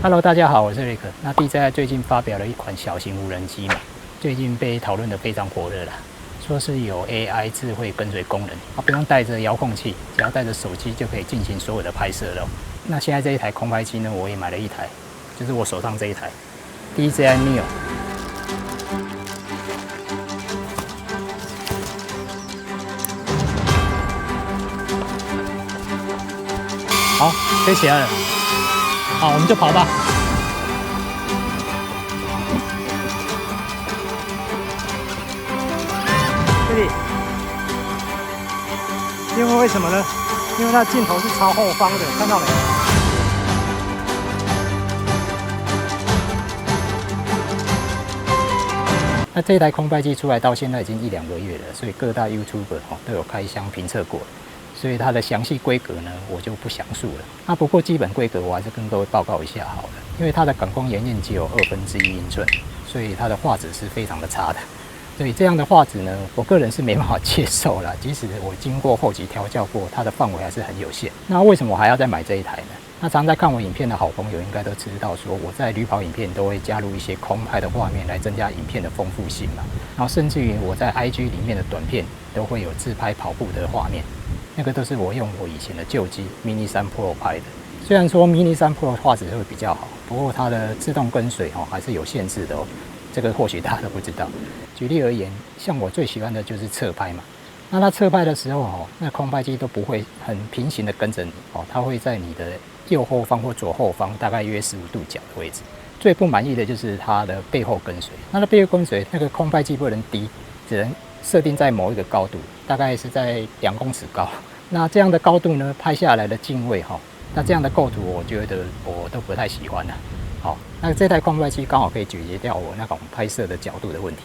Hello， 大家好，我是 Rick。那 DJI 最近发表了一款小型无人机嘛，最近被讨论得非常火热啦，说是有 AI 智慧跟随功能，不用带着遥控器，只要带着手机就可以进行所有的拍摄了。那现在这一台空拍机呢，我也买了一台，就是我手上这一台 DJI Neo。好，飞起来了。好，我们就跑吧。这里，因为什么呢？因为它镜头是朝后方的，看到没？那这台空拍机出来到现在已经1、2个月了，所以各大 YouTuber 都有开箱评测过。所以它的详细规格呢，我就不详述了。那不过基本规格我还是跟各位报告一下好了，因为它的感光元件只有1/2英寸，所以它的画质是非常的差的。所以这样的画质呢，我个人是没办法接受啦。即使我经过后期调教过，它的范围还是很有限。那为什么我还要再买这一台呢？那常在看我影片的好朋友应该都知道，说我在旅跑影片都会加入一些空拍的画面来增加影片的丰富性嘛。然后甚至于我在 IG 里面的短片都会有自拍跑步的画面。那个都是我用我以前的旧机 Mini 3 Pro 拍的，虽然说 Mini 3 Pro 画质会比较好，不过它的自动跟随还是有限制的哦。这个或许大家都不知道。举例而言，像我最喜欢的就是侧拍嘛。那它侧拍的时候那空拍机都不会很平行的跟着你它会在你的右后方或左后方大概约15度角的位置。最不满意的就是它的背后跟随，它的背后跟随那个空拍机不能低，只能设定在某一个高度，大概是在2公尺高。那这样的高度呢，拍下来的镜位那这样的构图，我觉得我都不太喜欢了。好，那这台空拍机刚好可以解决掉我那种拍摄的角度的问题。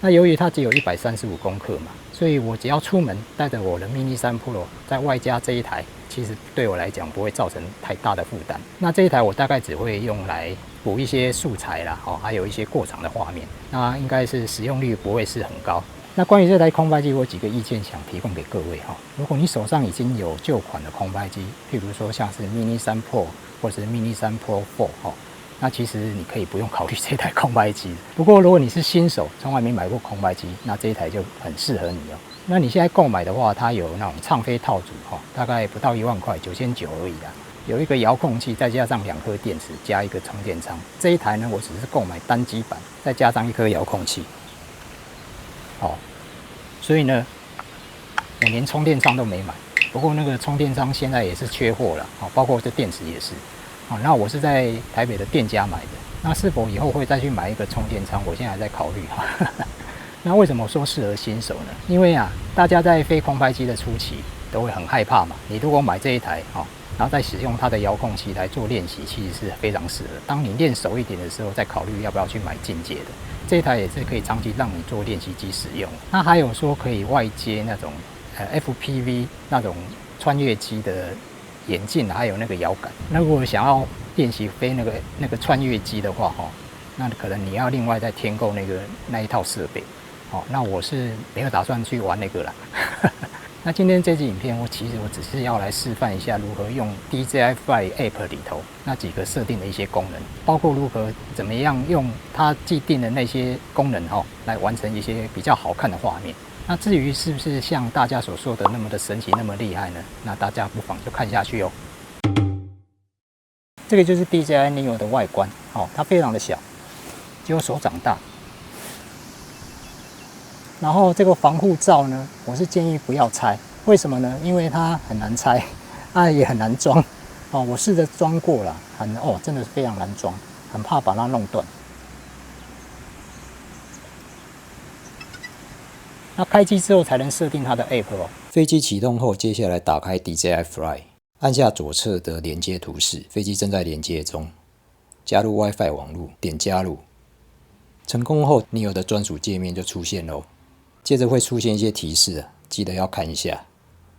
那由于它只有135公克嘛，所以我只要出门带着我的 Mini 3 Pro， 再外加这一台，其实对我来讲不会造成太大的负担。那这一台我大概只会用来补一些素材啦，还有一些过场的画面，那应该是使用率不会是很高。那关于这台空拍机，我有几个意见想提供给各位如果你手上已经有旧款的空拍机，譬如说像是 Mini 3 Pro 或者是 Mini 3 Pro 4那其实你可以不用考虑这台空拍机。不过如果你是新手，从来没买过空拍机，那这一台就很适合你哦。那你现在购买的话，它有那种畅飞套组大概不到1万块，9900而已啦。有一个遥控器，再加上2颗电池，加一个充电仓。这一台呢，我只是购买单机版，再加上1颗遥控器。所以呢，我连充电仓都没买。不过那个充电仓现在也是缺货了包括这电池也是。那我是在台北的店家买的。那是否以后会再去买一个充电仓？我现在还在考虑那为什么说适合新手呢？因为大家在飞空拍机的初期都会很害怕嘛。你如果买这一台然后再使用它的遥控器来做练习，其实是非常适合。当你练熟一点的时候，再考虑要不要去买进阶的。这一台也是可以长期让你做练习机使用。那还有说可以外接那种FPV 那种穿越机的眼镜，还有那个摇杆。那如果想要练习飞那个穿越机的话那可能你要另外再添购那一套设备那我是没有打算去玩那个啦那今天这支影片，其实我只是要来示范一下如何用 DJI Fly App 里头那几个设定的一些功能，包括如何怎么样用它既定的那些功能来完成一些比较好看的画面。那至于是不是像大家所说的那么的神奇，那么厉害呢？那大家不妨就看下去哦。这个就是 DJI Neo 的外观它非常的小，只有手掌大。然后这个防护罩呢，我是建议不要拆。为什么呢？因为它很难拆，也很难装。我试着装过了，真的是非常难装，很怕把它弄断。那开机之后才能设定它的 App 飞机启动后，接下来打开 DJI Fly， 按下左侧的连接图示，飞机正在连接中。加入 WiFi 网络，点加入。成功后，Neo的专属界面就出现喽。接着会出现一些提示记得要看一下。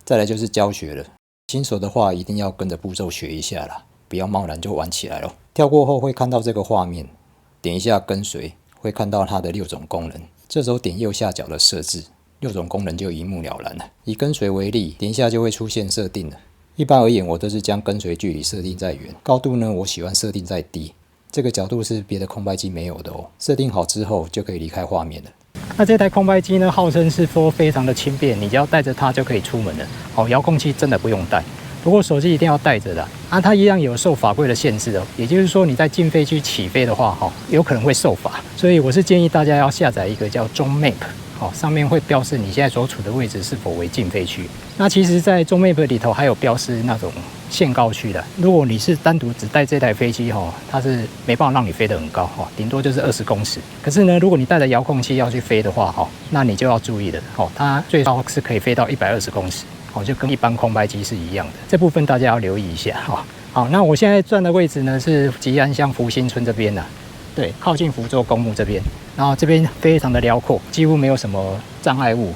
再来就是教学了，新手的话一定要跟着步骤学一下啦，不要贸然就玩起来咯。跳过后会看到这个画面，点一下跟随，会看到它的6种功能。这时候点右下角的设置，6种功能就一目了然了。以跟随为例，点一下就会出现设定了。一般而言，我都是将跟随距离设定在远，高度呢，我喜欢设定在低。这个角度是别的空拍机没有的哦。设定好之后就可以离开画面了。那这台空拍机呢，号称是说非常的轻便，你只要带着它就可以出门了。哦，遥控器真的不用带，不过手机一定要带着的。它一样有受法规的限制哦，也就是说你在禁飞区起飞的话，有可能会受罚。所以我是建议大家要下载一个叫中 Map。上面会标示你现在所处的位置是否为禁飞区。那其实，在中 Map 里头还有标示那种限高区的。如果你是单独只带这台飞机，它是没办法让你飞得很高，顶多就是20公尺。可是呢，如果你带着遥控器要去飞的话，那你就要注意了，它最高是可以飞到120公尺，就跟一般空拍机是一样的。这部分大家要留意一下。好，那我现在站的位置呢是吉安乡福兴村这边的。对，靠近福州公墓这边，然后这边非常的辽阔，几乎没有什么障碍物。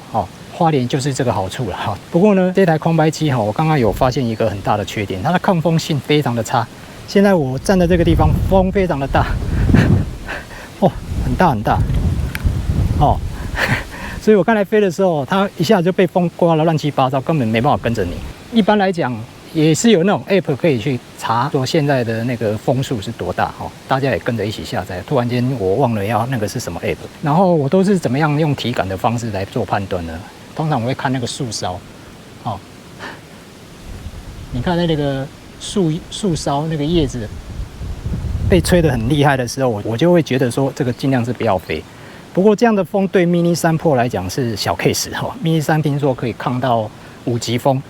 花莲就是这个好处了。不过呢，这台空拍机我刚刚有发现一个很大的缺点，它的抗风性非常的差。现在我站的这个地方风非常的大，很大很大。所以我刚才飞的时候，它一下就被风刮了乱七八糟，根本没办法跟着你。一般来讲，也是有那种 app 可以去查说现在的那个风速是多大，大家也跟着一起下载。突然间我忘了要那个是什么 app， 然后我都是怎么样用体感的方式来做判断呢？通常我会看那个树梢，你看那个树梢那个叶子被吹得很厉害的时候，我就会觉得说这个尽量是不要飞。不过这样的风对 Mini 3 Pro 来讲是小 case Mini 3听说可以抗到5级风。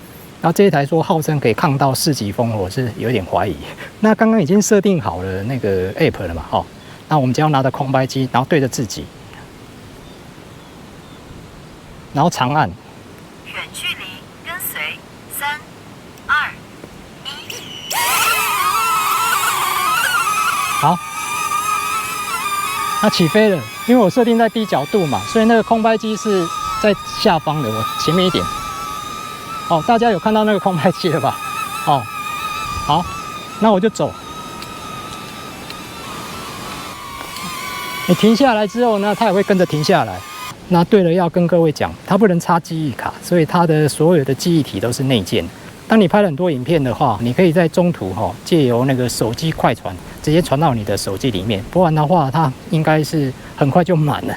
然后这一台说号称可以抗到4级风，我是有点怀疑。那刚刚已经设定好了那个 app 了嘛，那我们只要拿着空拍机，然后对着自己，然后长按远距离跟随3、2、1。好，它起飞了。因为我设定在低角度嘛，所以那个空拍机是在下方的，我前面一点。大家有看到那个空拍机了吧？好，那我就走。你停下来之后呢，它也会跟着停下来。那对了，要跟各位讲，它不能插记忆卡，所以它的所有的记忆体都是内建。当你拍了很多影片的话，你可以在中途借由那个手机快传，直接传到你的手机里面，不然的话，它应该是很快就满了。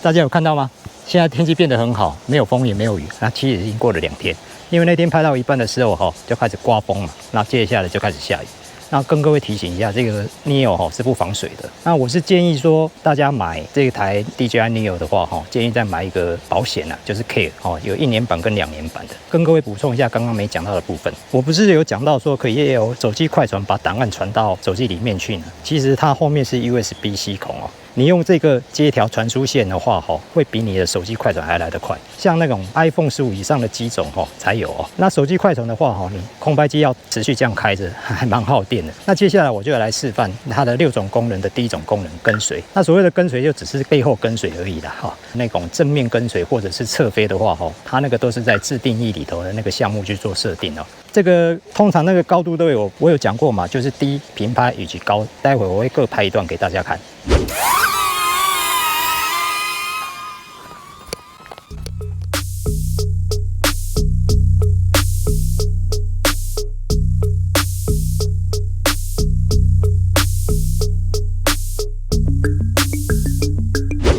大家有看到吗？现在天气变得很好，没有风也没有雨。那其实已经过了2天，因为那天拍到一半的时候就开始刮风了，那接下来就开始下雨。那跟各位提醒一下，这个 Neo 是不防水的。那我是建议说，大家买这台 DJI Neo 的话建议再买一个保险就是 Care 有1年版跟2年版的。跟各位补充一下刚刚没讲到的部分，我不是有讲到说可以有手机快传把档案传到手机里面去呢？其实它后面是 USB-C 孔你用这个接条传输线的话会比你的手机快传还来得快。像那种 iPhone 15以上的机种才有那手机快传的话你空拍机要持续这样开着，还蛮耗电的。那接下来我就来示范它的6种功能的第一种功能跟随。那所谓的跟随就只是背后跟随而已啦那种正面跟随或者是侧飞的话它那个都是在自定义里头的那个项目去做设定这个通常那个高度都有，我有讲过嘛，就是低、平拍以及高。待会我会各拍一段给大家看。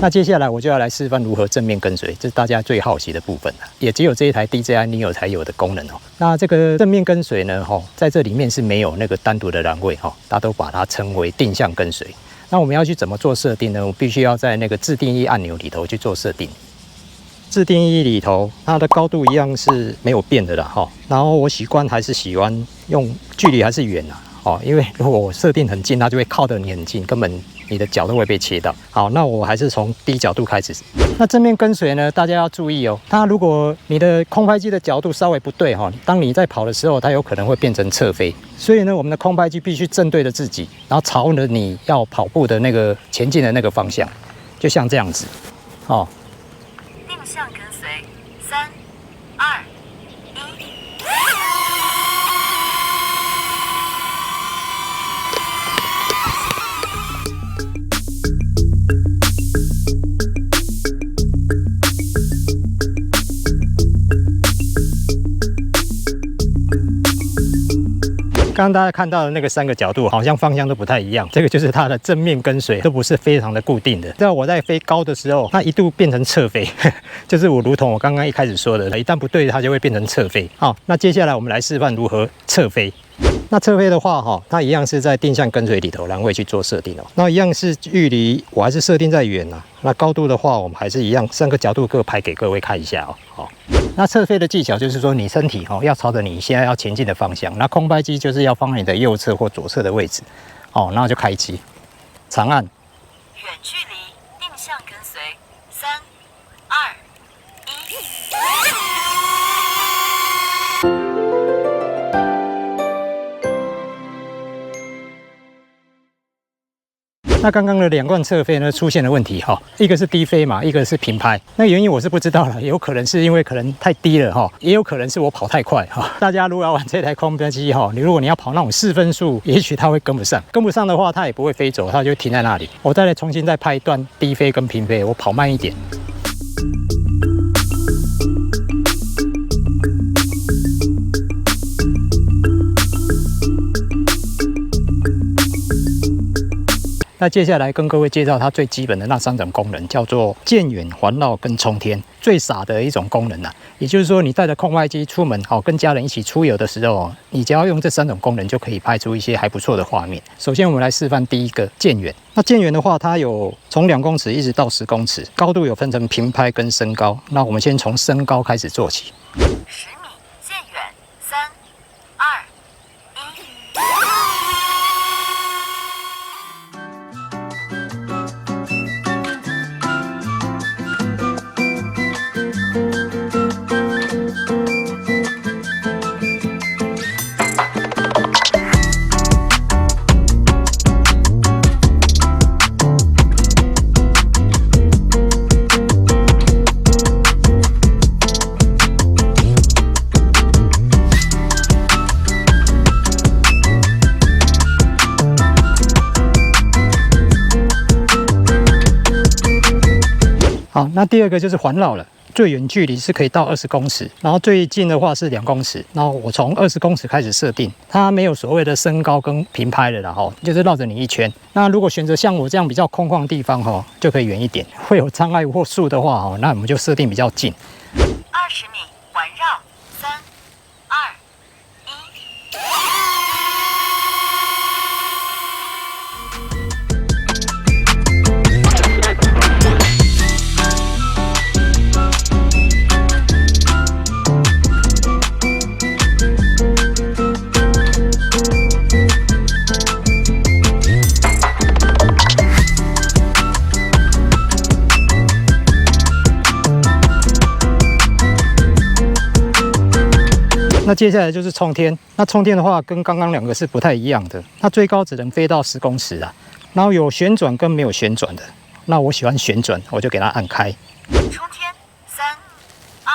那接下来我就要来示范如何正面跟随，这是大家最好奇的部分了，也只有这一台 DJI Neo 才有的功能那这个正面跟随呢在这里面是没有那个单独的栏位大家都把它称为定向跟随。那我们要去怎么做设定呢？我必须要在那个自定义按钮里头去做设定。自定义里头它的高度一样是没有变的啦然后我还是喜欢用距离还是远因为如果我设定很近，它就会靠得你很近，根本你的脚都会被切到。好，那我还是从低角度开始。那正面跟随呢，大家要注意它如果你的空拍机的角度稍微不对当你在跑的时候，它有可能会变成侧飞。所以呢，我们的空拍机必须正对着自己，然后朝着你要跑步的那个前进的那个方向，就像这样子。定向跟随3、2、1。刚刚大家看到的那个3个角度，好像方向都不太一样。这个就是它的正面跟随都不是非常的固定的。在我在飞高的时候，它一度变成侧飞，就是如同我刚刚一开始说的，一旦不对，它就会变成侧飞。好，那接下来我们来示范如何侧飞。那侧飞的话，它一样是在定向跟随里头栏位去做设定哦。那一样是距离，我还是设定在远啊。那高度的话，我们还是一样3个角度各排给各位看一下哦。好，那侧飞的技巧就是说，你身体要朝着你现在要前进的方向，那空拍机就是要放在你的右侧或左侧的位置。哦，然后就开机，长按。远距离定向跟随，3、2、1。那刚刚的2段侧飞呢，出现了问题一个是低飞嘛，一个是平拍。那原因我是不知道了，有可能是因为可能太低了也有可能是我跑太快大家如果要玩这台空拍机如果你要跑那种4分速，也许它会跟不上。跟不上的话，它也不会飞走，它就停在那里。我再来重新再拍一段低飞跟平飞，我跑慢一点。那接下来跟各位介绍它最基本的那3种功能，叫做渐远、环绕跟冲天，最傻的一种功能啊。也就是说，你带着空拍机出门，跟家人一起出游的时候，你只要用这3种功能，就可以拍出一些还不错的画面。首先，我们来示范第一个渐远。那渐远的话，它有从2公尺一直到10公尺，高度有分成平拍跟升高。那我们先从升高开始做起。10米渐远，3、2、1。好，那第2个就是环绕了，最远距离是可以到20公尺，然后最近的话是2公尺。然后我从20公尺开始设定，它没有所谓的升高跟平拍的啦就是绕着你一圈。那如果选择像我这样比较空旷的地方就可以远一点。会有障碍或树的话那我们就设定比较近。20米环绕，3、2、1。那接下来就是冲天。那冲天的话，跟刚刚2个是不太一样的。它最高只能飞到10公尺啊，然后有旋转跟没有旋转的。那我喜欢旋转，我就给它按开。冲天，3、2、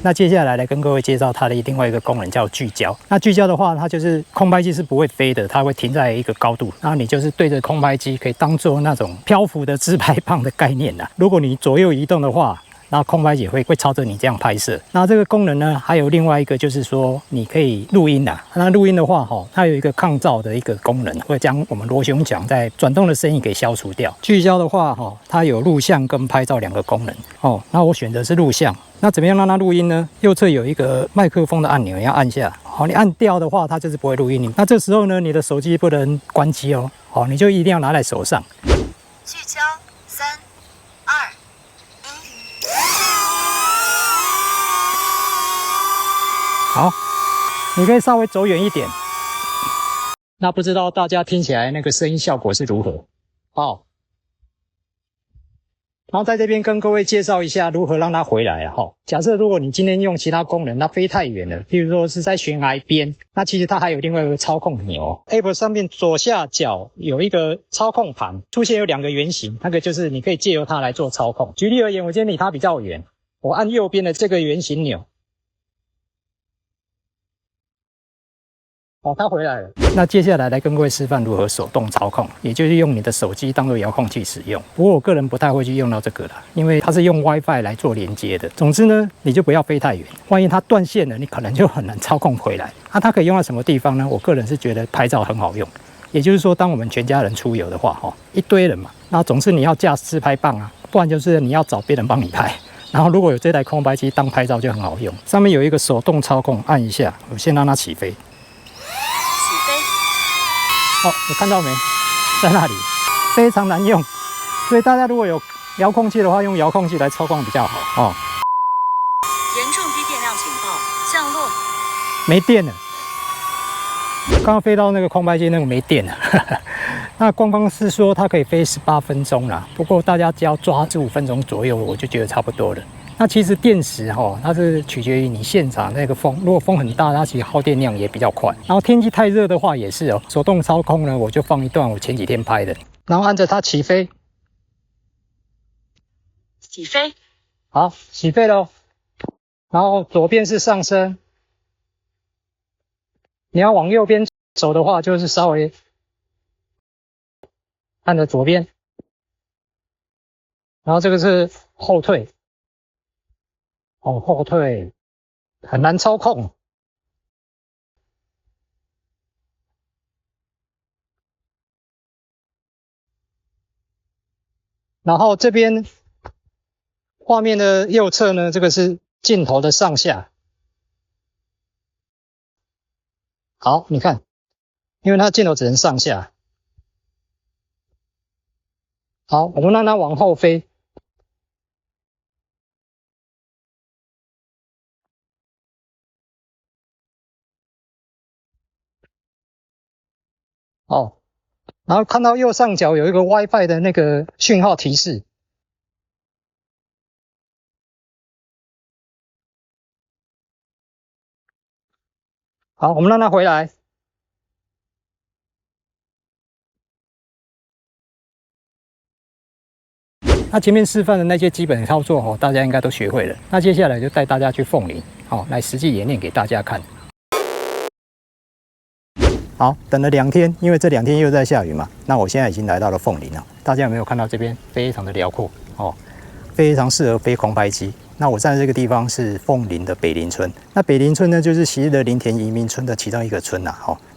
那接下来跟各位介绍它的另外一个功能，叫聚焦。那聚焦的话，它就是空拍机是不会飞的，它会停在一个高度，然后你就是对着空拍机，可以当做那种漂浮的自拍棒的概念啦。如果你左右移动的话，然后空拍也会朝着你这样拍摄。那这个功能呢，还有另外一个就是说，你可以录音啦。那录音的话，它有一个抗噪的一个功能，会将我们螺旋桨在转动的声音给消除掉。聚焦的话，它有录像跟拍照2个功能。那我选择是录像。那怎么样让它录音呢？右侧有一个麦克风的按钮，要按下。你按掉的话，它就是不会录音。那这时候呢，你的手机不能关机哦。你就一定要拿在手上。聚焦，3、2、1。好，你可以稍微走远一点。那不知道大家听起来那个声音效果是如何？然后在这边跟各位介绍一下如何让它回来啊。假设如果你今天用其他功能，它飞太远了，譬如说是在悬崖边，那其实它还有另外一个操控钮。App 上面左下角有一个操控盘，出现有2个圆形，那个就是你可以借由它来做操控。举例而言，我今天离它比较远，我按右边的这个圆形钮。它回来了。那接下来跟各位示范如何手动操控，也就是用你的手机当做遥控器使用。不过我个人不太会去用到这个啦，因为它是用 WiFi 来做连接的。总之呢，你就不要飞太远，万一它断线了，你可能就很难操控回来。它可以用在什么地方呢？我个人是觉得拍照很好用。也就是说，当我们全家人出游的话，一堆人嘛，那总是你要架自拍棒啊，不然就是你要找别人帮你拍。然后如果有这台空拍机当拍照就很好用，上面有一个手动操控，按一下，我先让它起飞。你看到没？在那里，非常难用，所以大家如果有遥控器的话，用遥控器来操控比较好严重低电量警报，降落。没电了，刚刚飞到那个空拍机那个没电了。那官方是说它可以飞18分钟啦，不过大家只要抓15分钟左右，我就觉得差不多了。那其实电池它是取决于你现场那个风，如果风很大，它其实耗电量也比较快。然后天气太热的话也是手动操控呢，我就放一段我前几天拍的，然后按着它起飞，起飞，好，起飞咯。然后左边是上升，你要往右边走的话，就是稍微按着左边，然后这个是后退。后退很难操控。然后这边画面的右侧呢，这个是镜头的上下。好，你看，因为它镜头只能上下。好，我们让它往后飞。然后看到右上角有一个 WiFi 的那个讯号提示。好，我们让它回来。那前面示范的那些基本操作大家应该都学会了。那接下来就带大家去凤林，来实际演练给大家看。好，等了2天，因为这2天又在下雨嘛。那我现在已经来到了凤林了。大家有没有看到这边非常的辽阔非常适合飞空拍机。那我站的这个地方是凤林的北林村。那北林村呢，就是昔日的林田移民村的其中一个村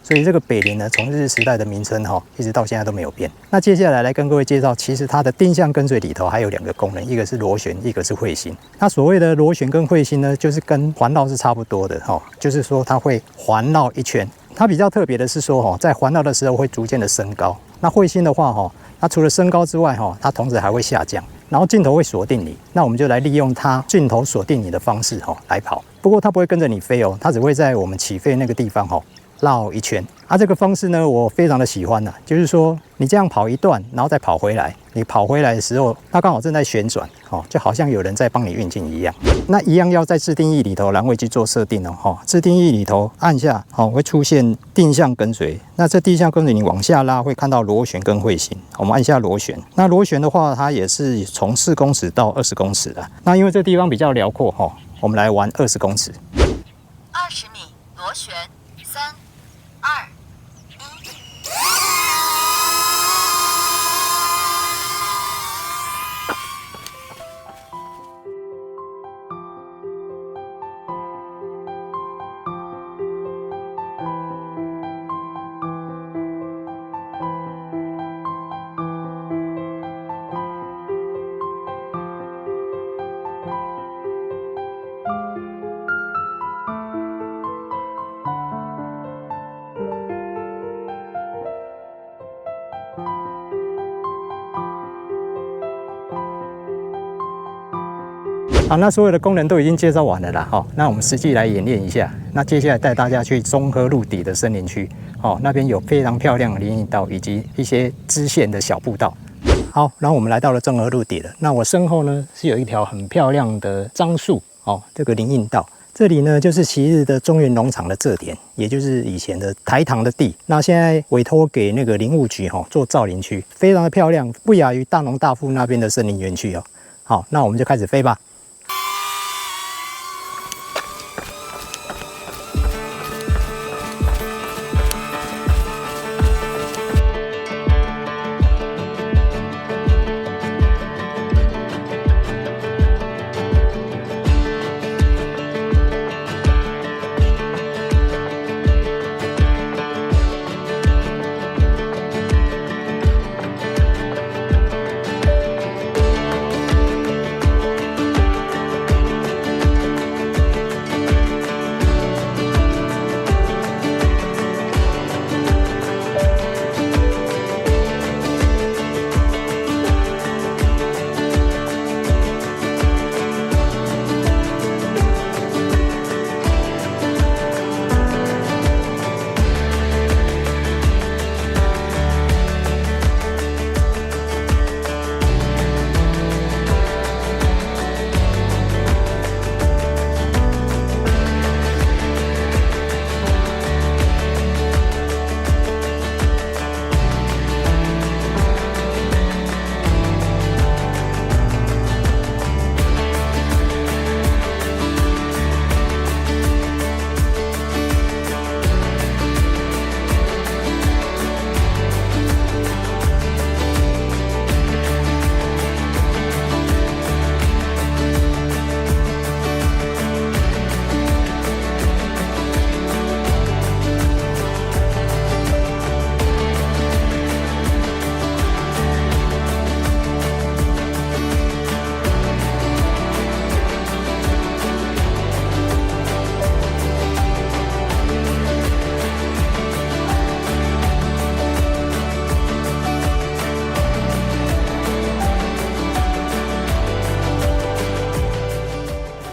所以这个北林呢，从日治时代的名称一直到现在都没有变。那接下来跟各位介绍，其实它的定向跟随里头还有2个功能，一个是螺旋，一个是彗星。那所谓的螺旋跟彗星呢，就是跟环绕是差不多的就是说它会环绕一圈。它比较特别的是说在环绕的时候会逐渐的升高。那彗星的话它除了升高之外它同时还会下降，然后镜头会锁定你。那我们就来利用它镜头锁定你的方式来跑。不过它不会跟着你飞它只会在我们起飞那个地方绕一圈。这个方式呢，我非常的喜欢就是说你这样跑一段，然后再跑回来。你跑回来的时候，它刚好正在旋转就好像有人在帮你运镜一样。那一样要在自定义里头栏位去做设定自定义里头按下会出现定向跟随。那这定向跟随你往下拉会看到螺旋跟彗星。我们按下螺旋。那螺旋的话，它也是从4公尺到20公尺的。那因为这地方比较辽阔我们来玩20公尺。20米螺旋，3、2、1。好，那所有的功能都已经介绍完了啦那我们实际来演练一下。那接下来带大家去中和路底的森林区那边有非常漂亮的林荫道以及一些支线的小步道。好，然后我们来到了正和路底了。那我身后呢是有一条很漂亮的樟树哦，这个林荫道。这里呢就是昔日的中原农场的蔗田，也就是以前的台糖的地。那现在委托给那个林务局做造林区，非常的漂亮，不亚于大农大富那边的森林园区哦。好，那我们就开始飞吧。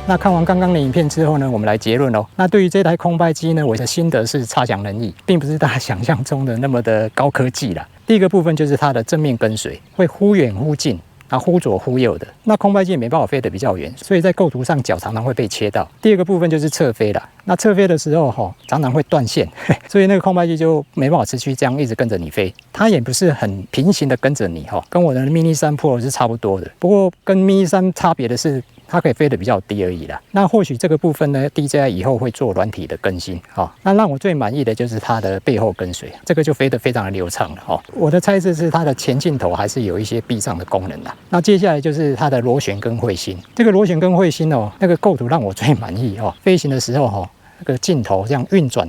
那看完刚刚的影片之后呢，我们来结论喽。那对于这台空拍机呢，我的心得是差强人意，并不是大家想象中的那么的高科技啦。第一个部分就是它的正面跟随，会忽远忽近。忽左忽右的，那空拍机也没办法飞得比较远，所以在构图上脚常常会被切到。第二个部分就是侧飞啦，那侧飞的时候常常会断线，所以那个空拍机就没办法持续这样一直跟着你飞，它也不是很平行的跟着你跟我的 Mini 3 Pro 是差不多的，不过跟 Mini 3差别的是它可以飞得比较低而已啦。那或许这个部分呢 ，DJI 以后会做软体的更新那让我最满意的就是它的背后跟随，这个就飞得非常的流畅了我的猜测是它的前镜头还是有一些避障的功能啦。那接下来就是它的螺旋跟彗星，这个螺旋跟彗星那个构图让我最满意飞行的时候那个镜头这样运转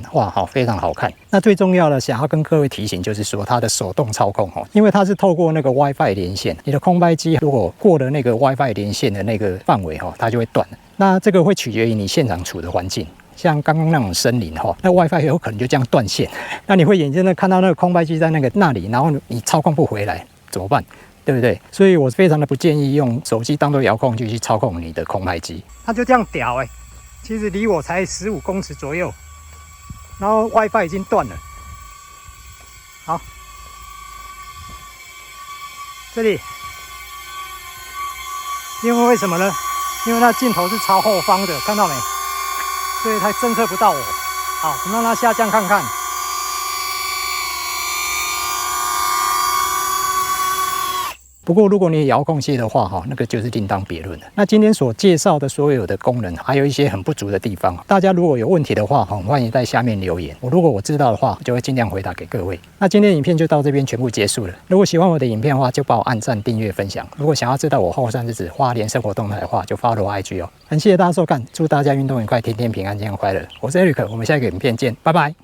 非常好看。那最重要的想要跟各位提醒就是说它的手动操控因为它是透过那个 WiFi 连线，你的空拍机如果过了那个 WiFi 连线的那个范围它就会断。那这个会取决于你现场处的环境，像刚刚那种森林那 WiFi 有可能就这样断线，那你会眼睁睁看到那个空拍机在那里，然后你操控不回来怎么办？对不对？所以我非常的不建议用手机当做遥控器去操控你的空拍机。它就这样屌其实离我才15公尺左右，然后 WiFi 已经断了。好，这里，因为什么呢？因为它镜头是朝后方的，看到没？所以它侦测不到我。好，我们让它下降看看。不过如果你有遥控器的话那个就是另当别论了。那今天所介绍的所有的功能还有一些很不足的地方，大家如果有问题的话欢迎在下面留言，如果我知道的话就会尽量回答给各位。那今天的影片就到这边全部结束了。如果喜欢我的影片的话就帮我按赞订阅分享，如果想要知道我后3日子花莲生活动态的话就 follow IG 很谢谢大家收看，祝大家运动愉快，天天平安，健康快乐。我是 Eric， 我们下一个影片见，拜拜。